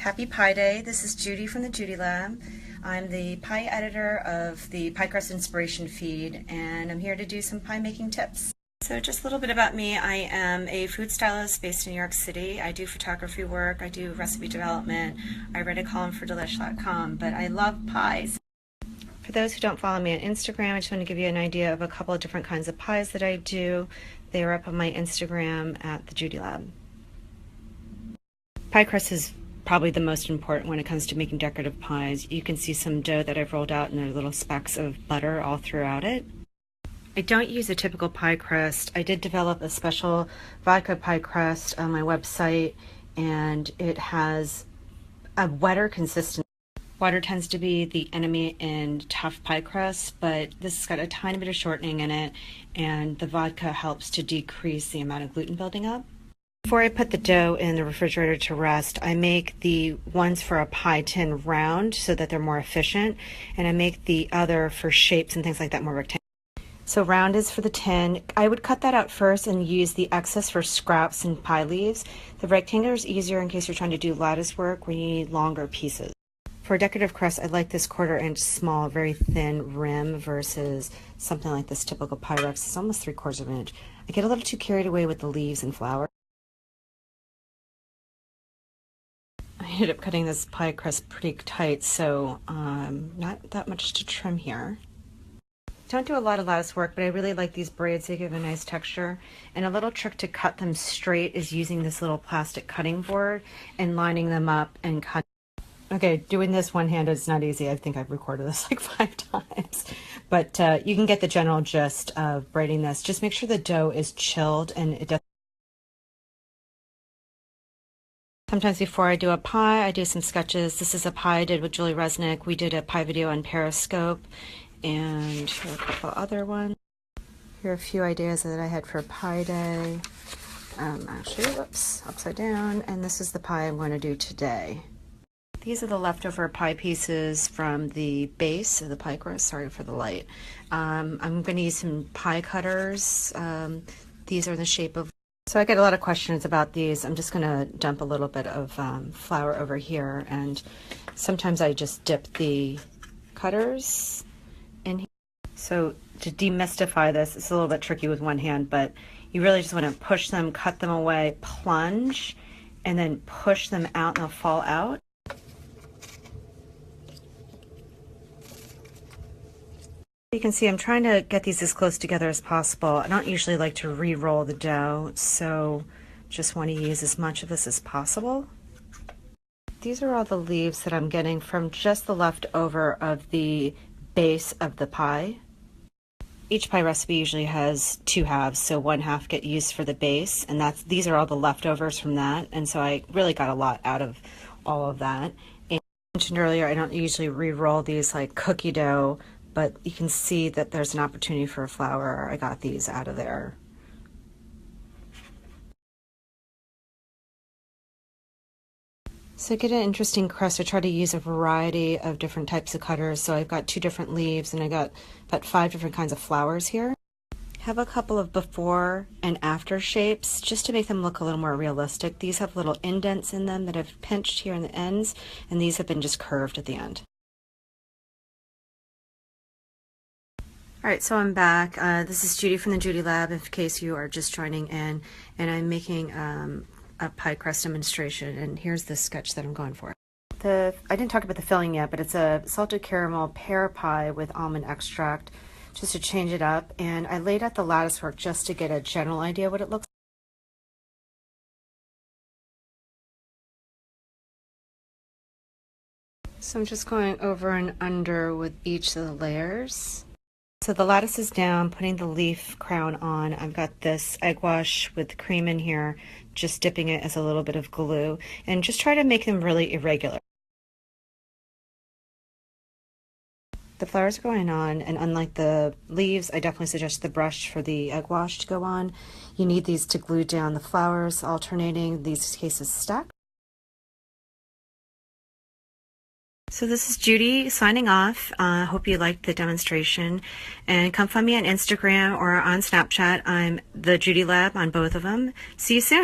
Happy Pie Day. This is Judy from the Judy Lab. I'm the pie editor of the Pie Crust Inspiration feed, and I'm here to do some pie making tips. So just a little bit about me. I am a food stylist based in New York City. I do photography work, I do recipe development, I write a column for Delish.com, but I love pies. For those who don't follow me on Instagram, I just want to give you an idea of a couple of different kinds of pies that I do. They are up on my Instagram at TheJudyLab. Pie crust is probably the most important when it comes to making decorative pies. You can see some dough that I've rolled out and there are little specks of butter all throughout it. I don't use a typical pie crust. I did develop a special vodka pie crust on my website, and it has a wetter consistency. Water tends to be the enemy in tough pie crust, but this has got a tiny bit of shortening in it, and the vodka helps to decrease the amount of gluten building up. Before I put the dough in the refrigerator to rest, I make the ones for a pie tin round so that they're more efficient, and I make the other for shapes and things like that more rectangular. So round is for the tin. I would cut that out first and use the excess for scraps and pie leaves. The rectangular is easier in case you're trying to do lattice work where you need longer pieces. For a decorative crust, I like this 1/4 inch small, very thin rim versus something like this typical Pyrex. It's almost 3/4 of an inch. I get a little too carried away with the leaves and flour. I ended up cutting this pie crust pretty tight, so not that much to trim here. Don't do a lot of lattice work, but I really like these braids. They give a nice texture. And a little trick to cut them straight is using this little plastic cutting board and lining them up and cutting. Okay, doing this one-handed is not easy. I think I've recorded this like 5 times. But you can get the general gist of braiding this. Just make sure the dough is chilled and it doesn't. Sometimes before I do a pie, I do some sketches. This is a pie I did with Julie Resnick. We did a pie video on Periscope. And here are a couple other ones. Here are a few ideas that I had for Pie Day. Actually, whoops, upside down. And this is the pie I'm going to do today. These are the leftover pie pieces from the base of the pie crust. Sorry for the light. I'm going to use some pie cutters. These are the shape of. So I get a lot of questions about these. I'm just going to dump a little bit of flour over here, and sometimes I just dip the cutters in here. So to demystify this, it's a little bit tricky with one hand, but you really just want to push them, cut them away, plunge, and then push them out and they'll fall out. You can see I'm trying to get these as close together as possible. I don't usually like to re-roll the dough, so just want to use as much of this as possible. These are all the leaves that I'm getting from just the leftover of the base of the pie. Each pie recipe usually has 2 halves, so 1/2 get used for the base, and these are all the leftovers from that, and so I really got a lot out of all of that. And I mentioned earlier I don't usually re-roll these like cookie dough, but you can see that there's an opportunity for a flour. I got these out of there. So to get an interesting crust, I try to use a variety of different types of cutters. So I've got 2 different leaves, and I got about 5 different kinds of flowers here. Have a couple of before and after shapes just to make them look a little more realistic. These have little indents in them that I've pinched here in the ends, and these have been just curved at the end. All right, so I'm back. This is Judy from the Judy Lab, in case you are just joining in, and I'm making a pie crust demonstration, and here's the sketch that I'm going for. I didn't talk about the filling yet, but it's a salted caramel pear pie with almond extract, just to change it up, and I laid out the lattice work just to get a general idea what it looks like. So I'm just going over and under with each of the layers. So the lattice is down, putting the leaf crown on. I've got this egg wash with cream in here, just dipping it as a little bit of glue, and just try to make them really irregular. The flowers are going on, and unlike the leaves, I definitely suggest the brush for the egg wash to go on. You need these to glue down the flowers, alternating, these cases stacked. So this is Judy signing off. Hope you liked the demonstration, and come find me on Instagram or on Snapchat. I'm the Judy Lab on both of them. See you soon.